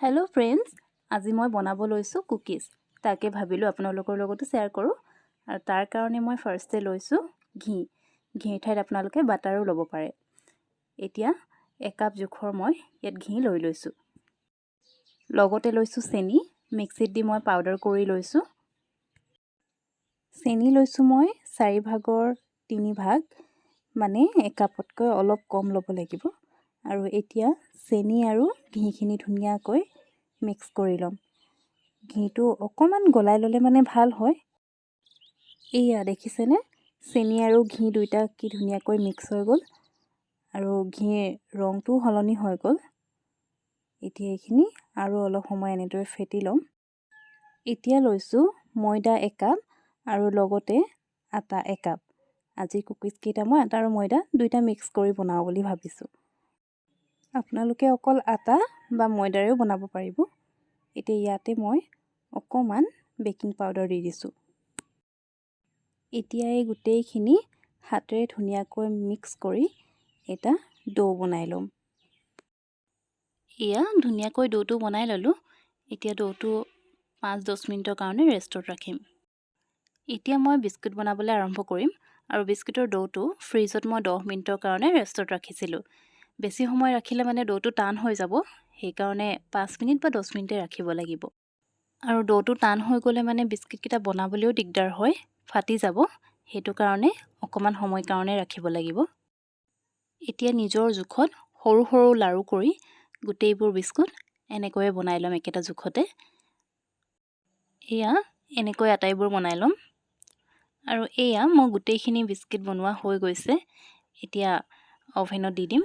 Hello' friends, আজি মই বনাব লৈছোঁ কুকিজ। তাকে ভাবিলোঁ আপোনালোকৰ লগতো শ্বেয়াৰ কৰোঁ। আৰু তাৰ কাৰণে মই ফাৰ্ষ্টে লৈছোঁ ঘি। ঘিৰ ঠাইত আপোনালোকে বাটাৰো ল'ব পাৰে। এতিয়া 1 কাপ জোখৰ মই ইয়াত ঘি লৈ লৈছোঁ। লগতে লৈছোঁ চেনি, মিক্সিত দি মই পাউডাৰ কৰি লৈছোঁ। চেনি লৈছোঁ মই 4 ভাগৰ 3 ভাগ, মানে 1 কাপতকৈ অলপ কম ল'ব লাগিব। আৰু এতিয়া চেনি আৰু ঘিখিনি ধুনীয়াকৈ মিক্স কৰি ল'ম। ঘিটো অকণমান গলাই ল'লে মানে ভাল হয়। এয়া দেখিছেনে, চেনি আৰু ঘি দুইটা কি ধুনীয়াকৈ মিক্স হৈ গ'ল আৰু ঘিৰ ৰংটোও সলনি হৈ গ'ল। এতিয়া এইখিনি আৰু অলপ সময় এনেদৰে ফেটি ল'ম। এতিয়া লৈছোঁ ময়দা 1 কাপ আৰু লগতে আটা 1 কাপ। আজি কুকিজকেইটা মই আটা আৰু ময়দা দুইটা মিক্স কৰি বনাওঁ বুলি ভাবিছোঁ। আপোনালোকে অকল আটা বা ময়দাৰেও বনাব পাৰিব। এতিয়া ইয়াতে মই অকণমান বেকিং পাউডাৰ দি দিছোঁ। এতিয়া এই গোটেইখিনি হাতেৰে ধুনীয়াকৈ মিক্স কৰি এটা ডো বনাই ল'ম। এয়া ধুনীয়াকৈ ডোটো বনাই ল'লোঁ। এতিয়া ডোটো 5-10 মিনিটৰ কাৰণে ৰেষ্টত ৰাখিম। এতিয়া মই বিস্কুট বনাবলৈ আৰম্ভ কৰিম। আৰু বিস্কুটৰ ডোটো ফ্ৰিজত মই 10 মিনিটৰ কাৰণে ৰেষ্টত ৰাখিছিলোঁ। বেছি সময় ৰাখিলে মানে ডোটো টান হৈ যাব, সেইকাৰণে 5 মিনিট বা 10 মিনিটে ৰাখিব লাগিব। আৰু ডোটো টান হৈ গ'লে মানে বিস্কুটকেইটা বনাবলৈও দিগদাৰ হয়, ফাটি যাব। সেইটো কাৰণে অকণমান সময় কাৰণে ৰাখিব লাগিব। এতিয়া নিজৰ জোখত সৰু সৰু লাৰু কৰি গোটেইবোৰ বিস্কুট এনেকৈয়ে বনাই ল'ম একেটা জোখতে। এয়া এনেকৈ আটাইবোৰ বনাই ল'ম। আৰু এয়া মই গোটেইখিনি বিস্কুট বনোৱা হৈ গৈছে। এতিয়া অভেনত দি দিম।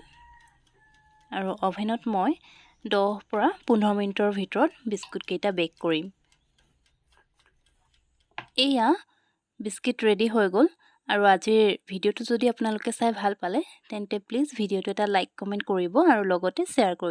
আৰু অভেনত মই 10 পৰা 15 মিনিটৰ ভিতৰত বিস্কুটকেইটা বেক কৰিম। এয়া বিস্কুট ৰেডি হৈ গ'ল। আৰু আজিৰ ভিডিঅ'টো যদি আপোনালোকে চাই ভাল পালে তেন্তে প্লিজ ভিডিঅ'টো এটা লাইক কমেণ্ট কৰিব আৰু লগতে শ্বেয়াৰ কৰিব।